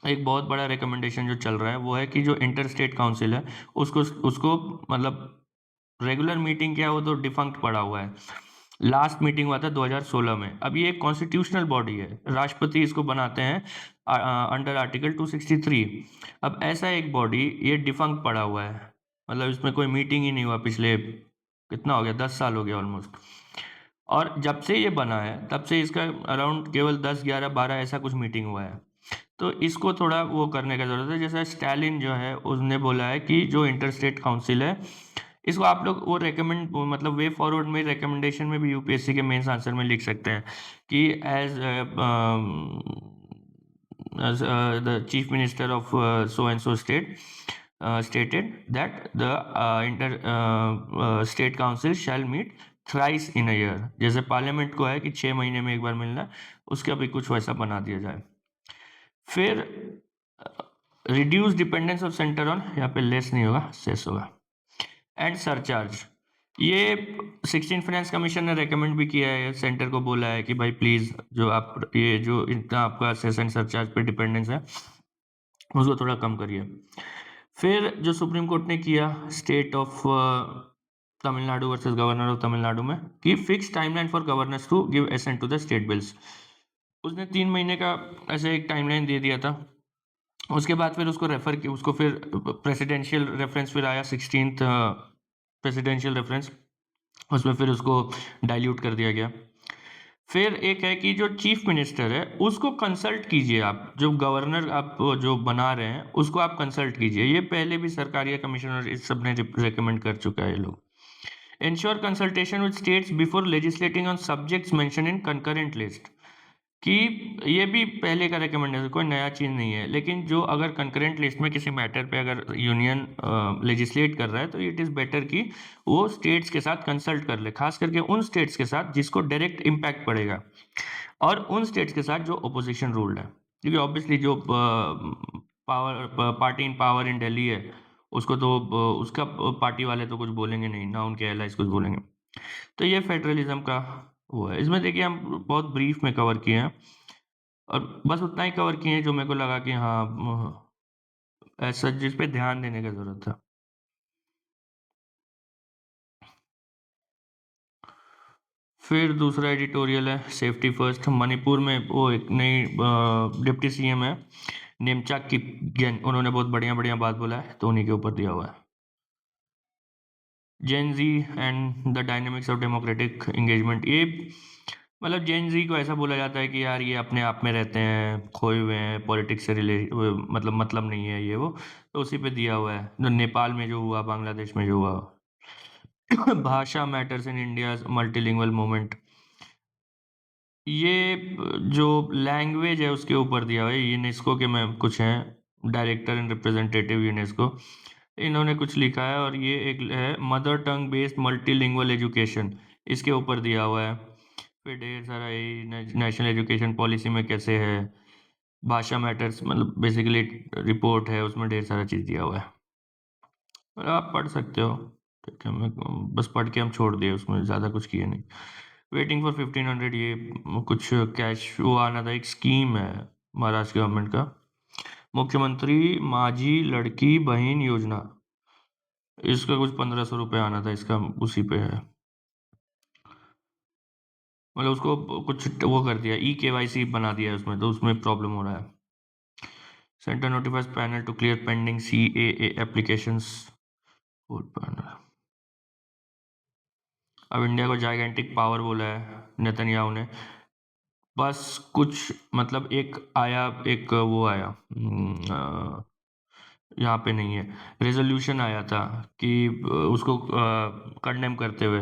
एक बहुत बड़ा रिकमेंडेशन जो चल रहा है वो है कि जो इंटर स्टेट काउंसिल है उसको उसको मतलब रेगुलर मीटिंग क्या है वो तो डिफंक्ट पड़ा हुआ है। लास्ट मीटिंग हुआ था 2016 में। अब ये एक कॉन्स्टिट्यूशनल बॉडी है, राष्ट्रपति इसको बनाते हैं अंडर आर्टिकल 263। अब ऐसा एक बॉडी ये डिफंक्ट पड़ा हुआ है, मतलब इसमें कोई मीटिंग ही नहीं हुआ पिछले कितना हो गया, 10 साल हो गया ऑलमोस्ट। और जब से ये बना है तब से इसका अराउंड केवल 10, 11, 12 ऐसा कुछ मीटिंग हुआ है। तो इसको थोड़ा वो करने का ज़रूरत है। जैसे स्टालिन जो है उसने बोला है कि जो इंटर स्टेट काउंसिल है इसको आप लोग वो रेकमेंड, मतलब वे फॉरवर्ड में रिकमेंडेशन में भी यूपीएससी के मेंस आंसर में लिख सकते हैं कि as the chief minister of so and so state stated that the state council shall meet thrice in a year। जैसे पार्लियामेंट को है कि 6 महीने में एक बार मिलना है, उसका भी कुछ वैसा बना दिया जाए। फिर reduce dependence of centre on, यहाँ पे लेस नहीं होगा सेस होगा, एंड सरचार्ज। ये 16 फाइनेंस कमीशन ने रेकमेंड भी किया है, सेंटर को बोला है कि भाई प्लीज जो आप ये जो इतना आपका सेस एंड सरचार्ज पे डिपेंडेंस है उसको थोड़ा कम करिए। फिर जो सुप्रीम कोर्ट ने किया state of Tamil Nadu versus governor of Tamil Nadu में कि fix timeline for governors to give assent to the state bills, उसने 3 महीने का ऐसे एक टाइमलाइन दे दिया था। उसके बाद फिर उसको रेफर किया, उसको फिर प्रेसिडेंशियल रेफरेंस फिर आया 16th प्रेसिडेंशियल रेफरेंस, उसमें फिर उसको डाइल्यूट कर दिया गया। फिर एक है कि जो चीफ मिनिस्टर है उसको कंसल्ट कीजिए, आप जो गवर्नर आप जो बना रहे हैं उसको आप कंसल्ट कीजिए। ये पहले भी सरकारी कमिश्नर इस सब ने रिकमेंड कर चुका है ये लोग। Ensure consultation with states before legislating on subjects mention in concurrent list, कि ये भी पहले का रिकमेंडेशन, कोई नया चीज़ नहीं है, लेकिन जो अगर कंकरेंट लिस्ट में किसी मैटर पे अगर यूनियन लेजिस्लेट कर रहा है तो इट इज़ बेटर कि वो स्टेट्स के साथ कंसल्ट कर ले, खास करके उन स्टेट्स के साथ जिसको डायरेक्ट इम्पैक्ट पड़ेगा और उन स्टेट्स के साथ जो ओपोजिशन रूल्ड है। क्योंकि ऑब्वियसली जो power party in power in Delhi है, उसको तो उसका पार्टी वाले तो कुछ बोलेंगे नहीं ना, उनके एलाइज कुछ बोलेंगे। तो ये फेडरलिज्म का वो है। इसमें देखिए हम बहुत ब्रीफ में कवर किए हैं और बस उतना ही कवर किए हैं जो मेरे को लगा कि हाँ ऐसा जिस पे ध्यान देने की जरूरत है। फिर दूसरा एडिटोरियल है सेफ्टी फर्स्ट। मणिपुर में वो एक नई डिप्टी सीएम है नेमचा किपगेन, उन्होंने बहुत बढ़िया बढ़िया बात बोला है, तो उन्हीं के ऊपर दिया हुआ है। Gen Z and the dynamics of democratic engagement, ये मतलब जेन जी को ऐसा बोला जाता है कि यार ये अपने आप में रहते हैं, खोए हुए हैं, पॉलिटिक्स से मतलब नहीं है ये वो, तो उसी पे दिया हुआ है। जो नेपाल में जो हुआ, बांग्लादेश में जो हुआ। भाषा matters in India multilingual movement, ये जो लैंग्वेज है उसके ऊपर दिया हुआ है। यूनेस्को के में कुछ हैं डायरेक्टर एंड रिप्रेजेंटेटिव यूनेस्को, इन्होंने कुछ लिखा है और ये एक है mother tongue based multilingual education, इसके ऊपर दिया हुआ है। फिर ढेर सारा ये नेशनल एजुकेशन पॉलिसी में कैसे है, भाषा मैटर्स मतलब बेसिकली रिपोर्ट है, उसमें ढेर सारा चीज़ दिया हुआ है। और आप पढ़ सकते हो। ठीक है, मैं बस पढ़ के हम छोड़ दिए, उसमें ज़्यादा कुछ किया नहीं। वेटिंग फॉर 1500, ये कुछ कैश वो आना था, एक स्कीम है महाराष्ट्र गवर्नमेंट का, मुख्यमंत्री माझी लड़की बहन योजना, इसका कुछ 1500 रुपये आना था, इसका उसी पे है। मतलब उसको कुछ वो कर दिया, ई-KYC बना दिया है उसमें, तो उसमें प्रॉब्लम हो रहा है। Centre notifies panel to clear pending CAA applications. अब इंडिया को जाइगेंटिक पावर बोला है नेतन्याहू ने। बस कुछ मतलब एक आया, एक वो आया यहाँ पे नहीं है, रेजोल्यूशन आया था कि उसको कंडेम करते हुए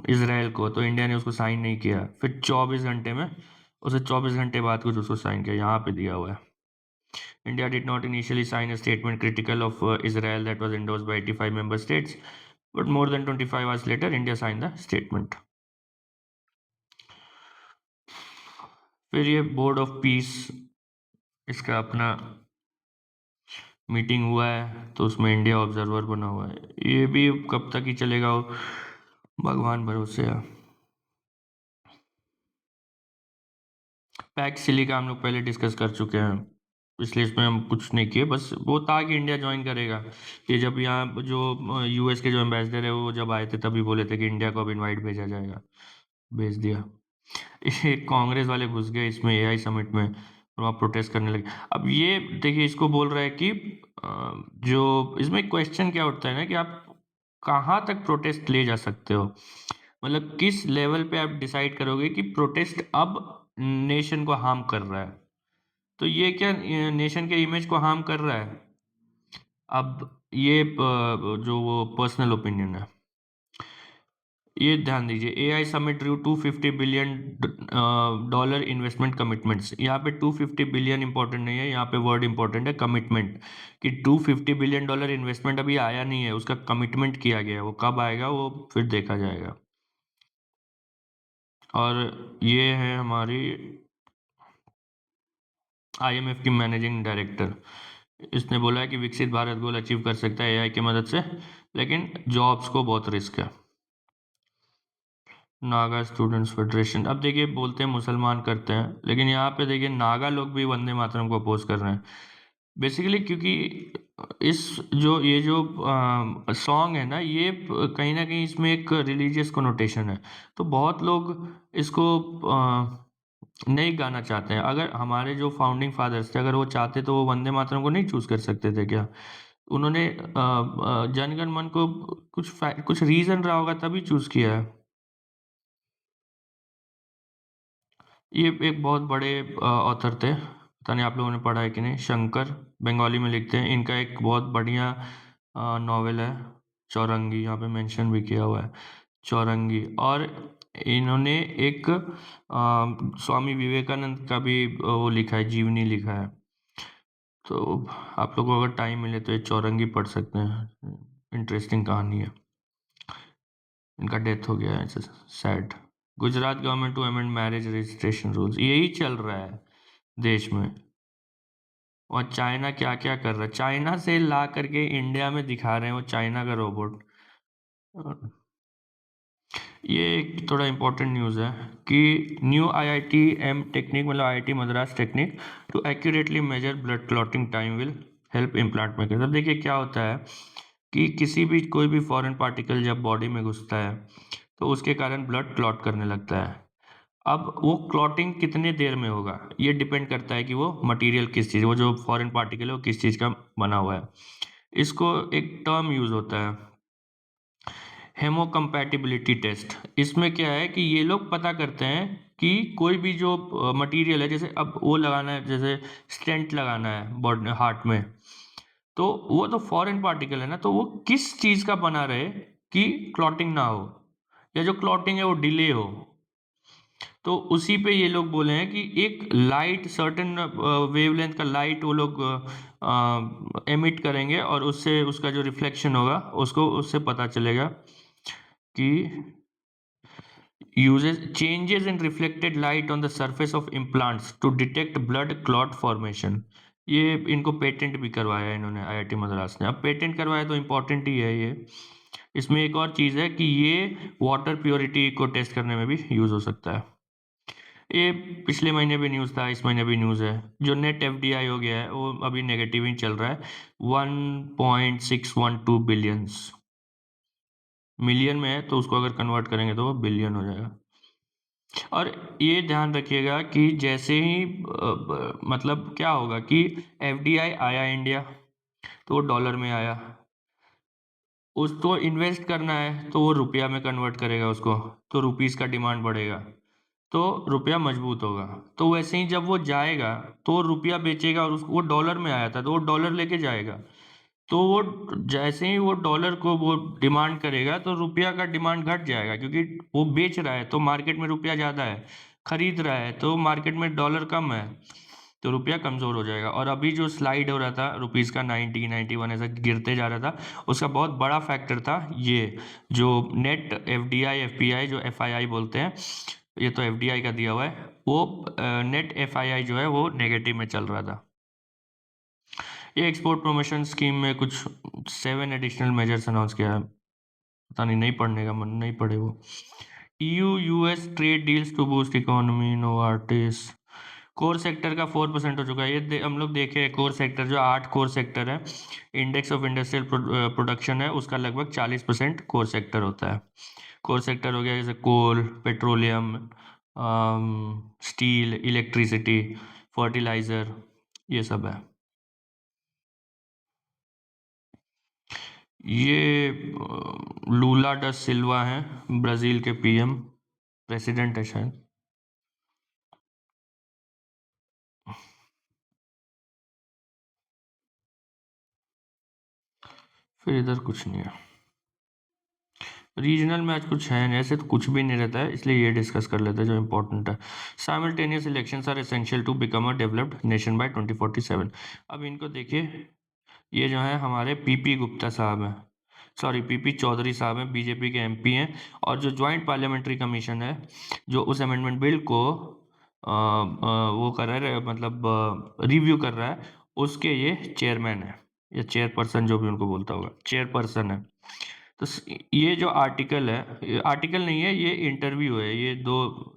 इसराइल को, तो इंडिया ने उसको साइन नहीं किया। फिर 24 घंटे में, उसे 24 घंटे बाद कुछ उसको साइन किया, यहाँ पे दिया हुआ है। India did not initially sign a statement critical of Israel that was endorsed by 85 member states, but more than 25 hours later, India signed the statement. फिर ये बोर्ड ऑफ पीस, इसका अपना मीटिंग हुआ है, तो उसमें इंडिया ऑब्जर्वर बना हुआ है। ये भी कब तक ही चलेगा वो भगवान भरोसे है। पैक्स चिली का हम लोग पहले डिस्कस कर चुके हैं, इसलिए इसमें हम कुछ नहीं किए। बस वो था कि इंडिया ज्वाइन करेगा। ये जब यहाँ जो US के जो एम्बेसडर है वो जब आए थे तभी बोले थे कि इंडिया को अब इनवाइट भेजा जाएगा, भेज दिया। ये कांग्रेस वाले घुस गए इसमें AI समिट में, और वहाँ प्रोटेस्ट करने लगे। अब ये देखिए, इसको बोल रहा है कि जो इसमें क्वेश्चन क्या उठता है ना कि आप कहाँ तक प्रोटेस्ट ले जा सकते हो, मतलब किस लेवल पे आप डिसाइड करोगे कि प्रोटेस्ट अब नेशन को हार्म कर रहा है। तो ये क्या नेशन के इमेज को हार्म कर रहा है? अब ये जो वो पर्सनल ओपिनियन है, ये ध्यान दीजिए। AI summit Drew 250 billion dollar investment commitments. यहाँ पे 250 बिलियन इंपॉर्टेंट नहीं है, यहाँ पे वर्ड इंपॉर्टेंट है कमिटमेंट, कि 250 बिलियन डॉलर इन्वेस्टमेंट अभी आया नहीं है, उसका कमिटमेंट किया गया है। वो कब आएगा वो फिर देखा जाएगा। और ये है हमारी IMF की मैनेजिंग डायरेक्टर, इसने बोला है कि विकसित भारत गोल अचीव कर सकता है AI की मदद से, लेकिन जॉब्स को बहुत रिस्क है। नागा स्टूडेंट्स फेडरेशन, अब देखिए बोलते हैं मुसलमान करते हैं, लेकिन यहाँ पे देखिए नागा लोग भी वंदे मातरम को अपोज कर रहे हैं बेसिकली, क्योंकि इस जो ये जो सॉन्ग है ना, ये कहीं ना कहीं इसमें एक रिलीजियस कोनोटेशन है, तो बहुत लोग इसको नहीं गाना चाहते हैं। अगर हमारे जो फाउंडिंग फादर्स थे, अगर वो चाहते तो वो वंदे मातरम को नहीं चूज कर सकते थे क्या? उन्होंने जनगण मन को कुछ रीजन रहा होगा तभी चूज किया है। ये एक बहुत बड़े ऑथर थे, पता नहीं आप लोगों ने पढ़ा है कि नहीं, शंकर, बंगाली में लिखते हैं। इनका एक बहुत बढ़िया नॉवेल है चौरंगी, यहाँ पे मेंशन भी किया हुआ है चौरंगी। और इन्होंने एक स्वामी विवेकानंद का भी वो लिखा है, जीवनी लिखा है। तो आप लोगों को अगर टाइम मिले तो ये चौरंगी पढ़ सकते हैं, इंटरेस्टिंग कहानी है। इनका डेथ हो गया है, sad. Gujarat government to amend marriage registration rules, यही चल रहा है। देश में। और चाइना क्या-क्या कर रहा है, चाइना से ला करके इंडिया में दिखा रहे हैं वो चाइना का रोबोट। अ, ये एक थोड़ा इम्पोर्टेंट न्यूज़ है कि न्यू आईआईटीएम टेक्निक मतलब IIT Madras technique to accurately measure blood clotting time will help implant maker. अब देखिए क्या होता है कि किसी भी कोई भी फॉरेन पार्टिकल जब बॉडी में घुसता है तो उसके कारण ब्लड क्लॉट करने लगता है। अब वो क्लॉटिंग कितने देर में होगा ये डिपेंड करता है कि वो मटेरियल किस चीज़, वो जो फॉरेन पार्टिकल है वो किस चीज़ का बना हुआ है। इसको एक टर्म यूज़ होता है हेमोकम्पैटिबिलिटी टेस्ट। इसमें क्या है कि ये लोग पता करते हैं कि कोई भी जो मटेरियल है, जैसे अब वो लगाना है, जैसे स्टेंट लगाना है बॉडी हार्ट में, तो वो तो फॉरेन पार्टिकल है ना, तो वो किस चीज़ का बना रहे कि क्लॉटिंग ना हो या जो क्लॉटिंग है वो डिले हो। तो उसी पे ये लोग बोले हैं कि एक लाइट सर्टेन वेवलेंथ का लाइट वो लोग एमिट करेंगे और उससे उसका जो रिफ्लेक्शन होगा उसको उससे पता चलेगा कि uses changes in reflected light on the surface of implants to detect blood clot formation। ये इनको पेटेंट भी करवाया है इन्होंने आईआईटी मद्रास ने। अब पेटेंट करवाया तो इम्पोर्टेंट ही है ये। इसमें एक और चीज़ है कि ये वाटर प्योरिटी को टेस्ट करने में भी यूज़ हो सकता है। ये पिछले महीने भी न्यूज़ था, इस महीने भी न्यूज़ है। जो नेट एफडीआई हो गया है वो अभी नेगेटिव ही चल रहा है, 1.612 बिलियंस। मिलियन में है तो उसको अगर कन्वर्ट करेंगे तो वो बिलियन हो जाएगा। और ये ध्यान रखिएगा कि जैसे ही मतलब क्या होगा कि एफडीआई आया इंडिया तो वो डॉलर में आया, उसको इन्वेस्ट करना है तो वो रुपया में कन्वर्ट करेगा उसको, तो रुपीस का डिमांड बढ़ेगा तो रुपया मजबूत होगा। तो वैसे ही जब वो जाएगा तो रुपया बेचेगा और उसको, वो डॉलर में आया था तो वो डॉलर लेके जाएगा, तो वो जैसे ही वो डॉलर को वो डिमांड करेगा तो रुपया का डिमांड घट जाएगा, क्योंकि वो बेच रहा है तो मार्केट में रुपया ज़्यादा है, खरीद रहा है तो मार्केट में डॉलर कम है, तो रुपया कमज़ोर हो जाएगा। और अभी जो स्लाइड हो रहा था रुपीज़ का 90 91 ऐसा गिरते जा रहा था, उसका बहुत बड़ा फैक्टर था ये जो नेट एफडीआई एफपीआई जो एफआईआई बोलते हैं, ये तो एफडीआई का दिया हुआ है, वो नेट एफआईआई जो है वो नेगेटिव में चल रहा था। ये एक्सपोर्ट प्रमोशन स्कीम में कुछ 7 एडिशनल मेजर्स अनाउंस किया है, पता नहीं, नहीं पढ़ने का मन नहीं पढ़े वो। EU US trade deals to boost economy, Novartis. Core sector का 4% हो चुका है, ये हम लोग देखे कोर सेक्टर जो 8 कोर सेक्टर है, इंडेक्स ऑफ इंडस्ट्रियल प्रोडक्शन है उसका लगभग 40% कोर सेक्टर होता है। कोर सेक्टर हो गया जैसे कोल, पेट्रोलियम, स्टील, इलेक्ट्रिसिटी, फर्टिलाइज़र, ये सब है। ये लूला ड सिल्वा हैं, ब्राज़ील के पीएम, प्रेसिडेंट है शायद। फिर इधर कुछ नहीं है। रीजनल में आज कुछ है नहीं, ऐसे तो कुछ भी नहीं रहता है, इसलिए ये डिस्कस कर लेते हैं जो इम्पोर्टेंट है। Simultaneous elections are essential to become a developed nation by 2047। अब इनको देखिए, ये जो है हमारे पीपी गुप्ता साहब हैं, सॉरी पीपी चौधरी साहब हैं, बीजेपी के एमपी हैं, और जो ज्वाइंट पार्लियामेंट्री कमीशन है जो उस अमेंडमेंट बिल को वो कर रहा है, मतलब रिव्यू कर रहा है, उसके ये चेयरमैन है या चेयरपर्सन, जो भी उनको बोलता होगा, चेयरपर्सन है। तो ये जो आर्टिकल है, ये आर्टिकल नहीं है, ये इंटरव्यू है, ये दो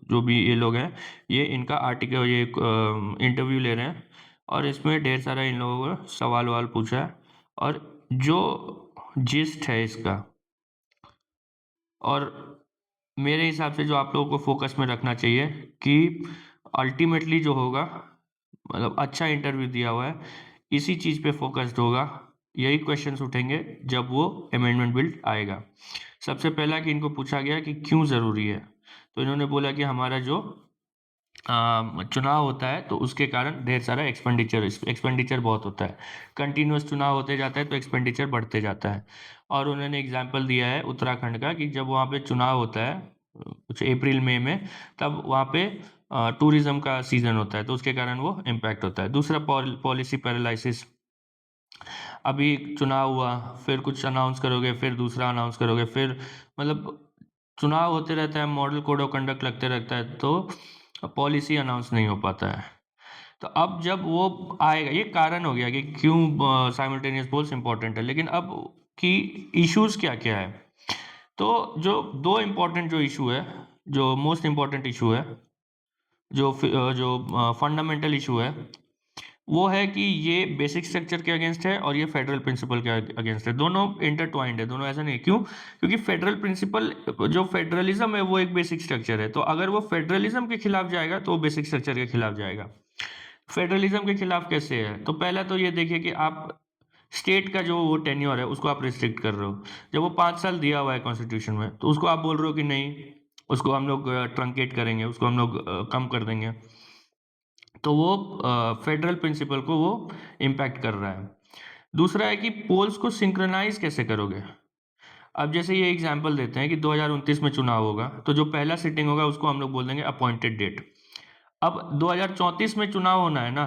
जो भी ये लोग हैं, ये इनका आर्टिकल, ये इंटरव्यू ले रहे हैं और इसमें ढेर सारा इन लोगों को सवाल वाल पूछा है, और जो जिस्ट है इसका, और मेरे हिसाब से जो आप लोगों को फोकस में रखना चाहिए कि अल्टीमेटली जो होगा, मतलब अच्छा इंटरव्यू दिया हुआ है, इसी चीज़ पे फोकस्ड होगा, यही क्वेश्चंस उठेंगे जब वो अमेंडमेंट बिल आएगा। सबसे पहला कि इनको पूछा गया कि क्यों ज़रूरी है, तो इन्होंने बोला कि हमारा जो चुनाव होता है तो उसके कारण ढेर सारा एक्सपेंडिचर बहुत होता है, कंटिन्यूस चुनाव होते जाता है तो एक्सपेंडिचर बढ़ते जाता है। और उन्होंने एग्जाम्पल दिया है उत्तराखंड का कि जब वहाँ पे चुनाव होता है कुछ अप्रैल मई में, तब वहाँ पे टूरिज्म का सीज़न होता है तो उसके कारण वो इम्पैक्ट होता है। दूसरा पॉलिसी पैरालिसिस, अभी चुनाव हुआ, फिर कुछ अनाउंस करोगे, फिर दूसरा अनाउंस करोगे, फिर मतलब चुनाव होते रहता है, मॉडल कोड ऑफ कंडक्ट लगते रहता है, तो पॉलिसी अनाउंस नहीं हो पाता है। तो अब जब वो आएगा, ये कारण हो गया कि क्यों साइमल्टेनियस पोल्स इंपॉर्टेंट है। लेकिन अब की इश्यूज क्या क्या है, तो जो दो इम्पोर्टेंट जो इशू है, जो मोस्ट इम्पोर्टेंट इशू है, जो फंडामेंटल इशू है, वो है कि ये बेसिक स्ट्रक्चर के अगेंस्ट है और ये फेडरल प्रिंसिपल के अगेंस्ट है। दोनों इंटरट्वाइंड है, दोनों, ऐसा नहीं। क्यों? क्योंकि फेडरल प्रिंसिपल, जो फेडरलिज्म है वो एक बेसिक स्ट्रक्चर है, तो अगर वो फेडरलिज्म के खिलाफ जाएगा तो वो बेसिक स्ट्रक्चर के खिलाफ जाएगा। फेडरलिज्म के खिलाफ कैसे है? तो पहला तो ये देखिए कि आप स्टेट का जो वो टेन्योर है उसको आप रिस्ट्रिक्ट कर रहे हो। जब वो 5 साल दिया हुआ है कॉन्स्टिट्यूशन में, तो उसको आप बोल रहे हो कि नहीं, उसको हम लोग ट्रंकेट करेंगे, उसको हम लोग कम कर देंगे, तो वो फेडरल प्रिंसिपल को वो इम्पैक्ट कर रहा है। दूसरा है कि पोल्स को सिंक्रोनाइज कैसे करोगे। अब जैसे ये एग्जांपल देते हैं कि 2029 में चुनाव होगा, तो जो पहला सिटिंग होगा उसको हम लोग बोल देंगे अपॉइंटेड डेट। अब 2034 में चुनाव होना है ना,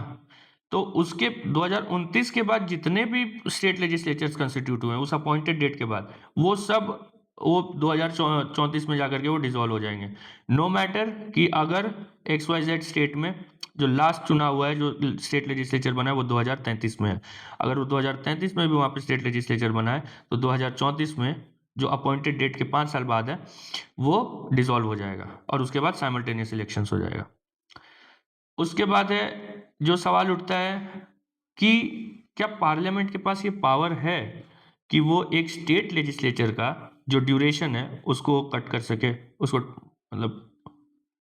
तो उसके 2029 के बाद जितने भी स्टेट लेजिस्लेचर्स कंस्टिट्यूट हुए हैं उस अपॉइंटेड डेट के बाद, वो सब वो 2034 में जाकर के वो डिसॉल्व हो जाएंगे। नो मैटर कि अगर XYZ स्टेट में जो लास्ट चुनाव हुआ है, जो स्टेट लेजिस्लेचर बना है वो 2033 में है, अगर वो 2033 में भी वहाँ पे स्टेट लेजिस्लेचर बना है तो 2034 में जो अपॉइंटेड डेट के 5 साल बाद है वो डिसॉल्व हो जाएगा और उसके बाद साइमल्टेनियस इलेक्शंस हो जाएगा। उसके बाद है, जो सवाल उठता है कि क्या पार्लियामेंट के पास ये पावर है कि वो एक स्टेट लेजिस्लेचर का जो ड्यूरेशन है उसको कट कर सके, उसको मतलब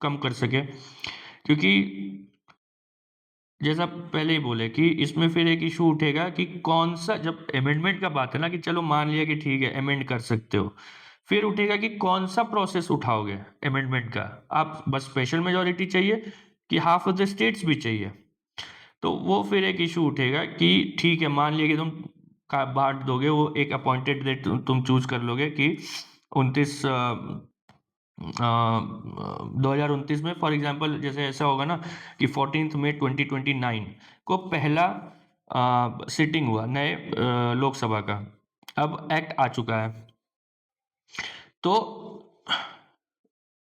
कम कर सके। क्योंकि जैसा पहले ही बोले कि इसमें फिर एक इशू उठेगा कि कौन सा, जब अमेंडमेंट का बात है ना, कि चलो मान लिया कि ठीक है अमेंड कर सकते हो, फिर उठेगा कि कौन सा प्रोसेस उठाओगे अमेंडमेंट का। आप बस स्पेशल मेजोरिटी चाहिए कि हाफ ऑफ द स्टेट्स भी चाहिए? तो वो फिर एक इशू उठेगा कि ठीक है, मान लिया कि तुम का बांट दोगे, वो एक अपॉइंटेड डेट तुम चूज कर लोगे कि 29 2029 में, फॉर एग्जांपल जैसे ऐसा होगा ना कि 14 मई 2029 को पहला सिटिंग हुआ नए लोकसभा का, अब एक्ट आ चुका है, तो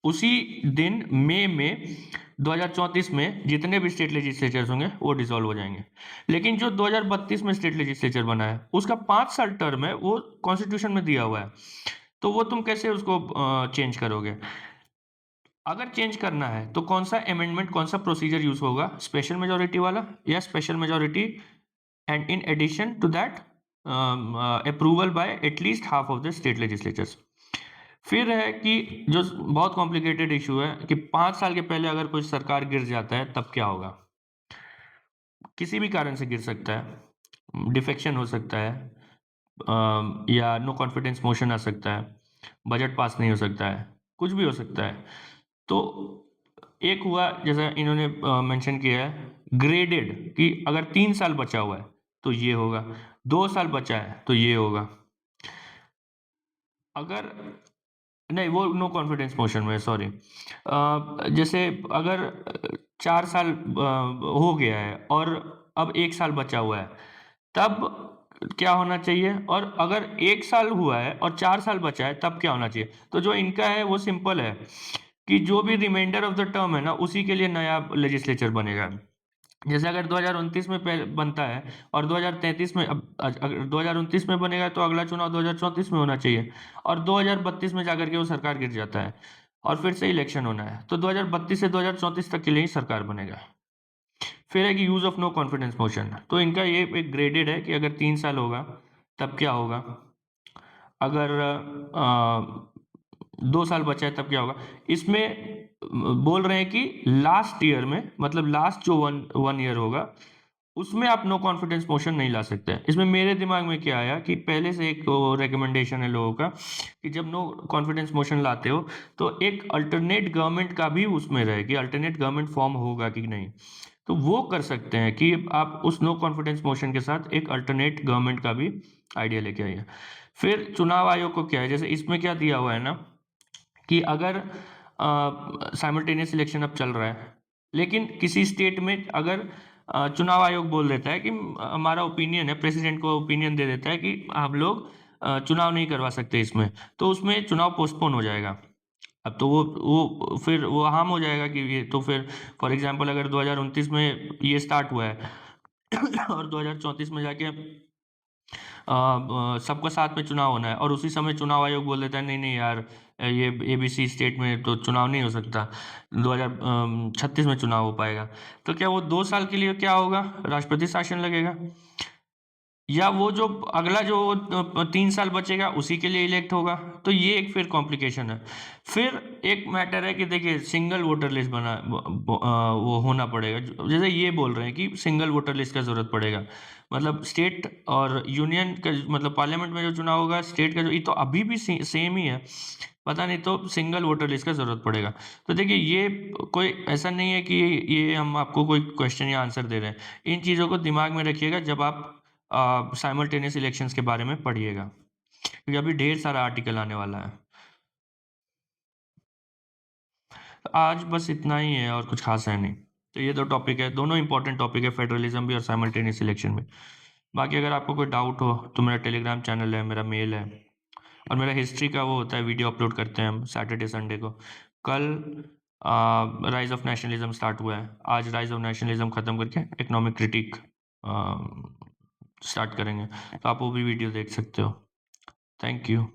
उसी दिन मई में 2034 में जितने भी स्टेट लेजिस्लेचर्स होंगे वो डिसॉल्व हो जाएंगे। लेकिन जो 2032 में स्टेट लेजिस्लेचर बना है उसका 5 साल टर्म है, वो कॉन्स्टिट्यूशन में दिया हुआ है, तो वो तुम कैसे उसको चेंज करोगे? अगर चेंज करना है तो कौन सा अमेंडमेंट, कौन सा प्रोसीजर यूज होगा? स्पेशल मेजोरिटी वाला या special majority and in addition to that approval by at least half of the state legislatures. फिर है कि जो बहुत कॉम्प्लिकेटेड इशू है कि 5 साल के पहले अगर कोई सरकार गिर जाता है तब क्या होगा। किसी भी कारण से गिर सकता है, डिफेक्शन हो सकता है, या नो कॉन्फिडेंस मोशन आ सकता है, बजट पास नहीं हो सकता है, कुछ भी हो सकता है। तो एक हुआ जैसा इन्होंने मेंशन किया है ग्रेडेड, कि अगर 3 साल बचा हुआ है तो ये होगा, 2 साल बचा है तो ये होगा। अगर नहीं, वो नो कॉन्फिडेंस मोशन में, सॉरी। जैसे अगर 4 साल हो गया है और अब 1 साल बचा हुआ है, तब क्या होना चाहिए? और अगर 1 साल हुआ है और 4 साल बचा है तब क्या होना चाहिए? तो जो इनका है वो सिंपल है कि जो भी रिमाइंडर ऑफ द टर्म है ना, उसी के लिए नया लेजिस्लेचर बनेगा। जैसे अगर 2029 में बनता है और 2033 में, अब अगर 2029 में बनेगा तो अगला चुनाव 2034 में होना चाहिए, और 2032 में जाकर के वो सरकार गिर जाता है और फिर से इलेक्शन होना है, तो 2032 से 2034 तक के लिए ही सरकार बनेगा। फिर है कि use of no confidence motion, तो इनका ये एक ग्रेडेड है कि अगर 3 साल होगा तब क्या होगा, अगर 2 साल बचा है तब क्या होगा। इसमें बोल रहे हैं कि लास्ट ईयर में, मतलब लास्ट जो वन ईयर होगा उसमें आप नो कॉन्फिडेंस मोशन नहीं ला सकते हैं। इसमें मेरे दिमाग में क्या आया कि पहले से एक रिकमेंडेशन है लोगों का कि जब नो कॉन्फिडेंस मोशन लाते हो तो एक अल्टरनेट गवर्नमेंट का भी उसमें रहे कि अल्टरनेट गवर्नमेंट फॉर्म होगा कि नहीं, तो वो कर सकते हैं कि आप उस नो कॉन्फिडेंस मोशन के साथ एक अल्टरनेट गवर्नमेंट का भी आइडिया लेके आइए। फिर चुनाव आयोग को क्या है, जैसे इसमें क्या दिया हुआ है ना कि अगर साइमल्टेनियस इलेक्शन अब चल रहा है, लेकिन किसी स्टेट में अगर चुनाव आयोग बोल देता है कि हमारा ओपिनियन है, प्रेसिडेंट को ओपिनियन दे देता है कि हम लोग चुनाव नहीं करवा सकते इसमें, तो उसमें चुनाव पोस्टपोन हो जाएगा। अब तो वो फिर वो हार्म हो जाएगा कि ये तो फिर फॉर एग्जांपल अगर 2029 में ये स्टार्ट हुआ है और 2034 में जाके सबका साथ में चुनाव होना है और उसी समय चुनाव आयोग बोल देता है नहीं नहीं यार, ये एबीसी स्टेट में तो चुनाव नहीं हो सकता, 2036 में चुनाव हो पाएगा। तो क्या वो 2 साल के लिए क्या होगा, राष्ट्रपति शासन लगेगा, या वो जो अगला जो 3 साल बचेगा उसी के लिए इलेक्ट होगा? तो ये एक फिर कॉम्प्लिकेशन है। फिर एक मैटर है कि देखिए सिंगल वोटर लिस्ट वो होना पड़ेगा, जैसे ये बोल रहे हैं कि सिंगल वोटर लिस्ट का जरूरत पड़ेगा, मतलब स्टेट और यूनियन का, मतलब पार्लियामेंट में जो चुनाव होगा, स्टेट का जो, ये तो अभी भी सेम ही है, पता नहीं तो सिंगल वोटर लिस्ट का जरूरत पड़ेगा। तो देखिए ये कोई ऐसा नहीं है कि ये हम आपको कोई क्वेश्चन या आंसर दे रहे हैं, इन चीज़ों को दिमाग में रखिएगा जब आप साइमल्टेनियस इलेक्शंस के बारे में पढ़िएगा, क्योंकि अभी ढेर सारा आर्टिकल आने वाला है। तो आज बस इतना ही है और कुछ खास है नहीं। तो ये दो टॉपिक है, दोनों इंपॉर्टेंट टॉपिक है, फेडरलिज्म भी और साइमल्टेनियस इलेक्शन भी। बाकी अगर आपको कोई डाउट हो तो मेरा टेलीग्राम चैनल है, मेरा मेल है, और मेरा हिस्ट्री का वो होता है, वीडियो अपलोड करते हैं हम सैटरडे संडे को। कल राइज ऑफ नेशनलिज्म स्टार्ट हुआ है, आज राइज ऑफ नेशनलिज्म ख़त्म करके इकोनॉमिक क्रिटिक स्टार्ट करेंगे, तो आप वो भी वीडियो देख सकते हो। Thank you.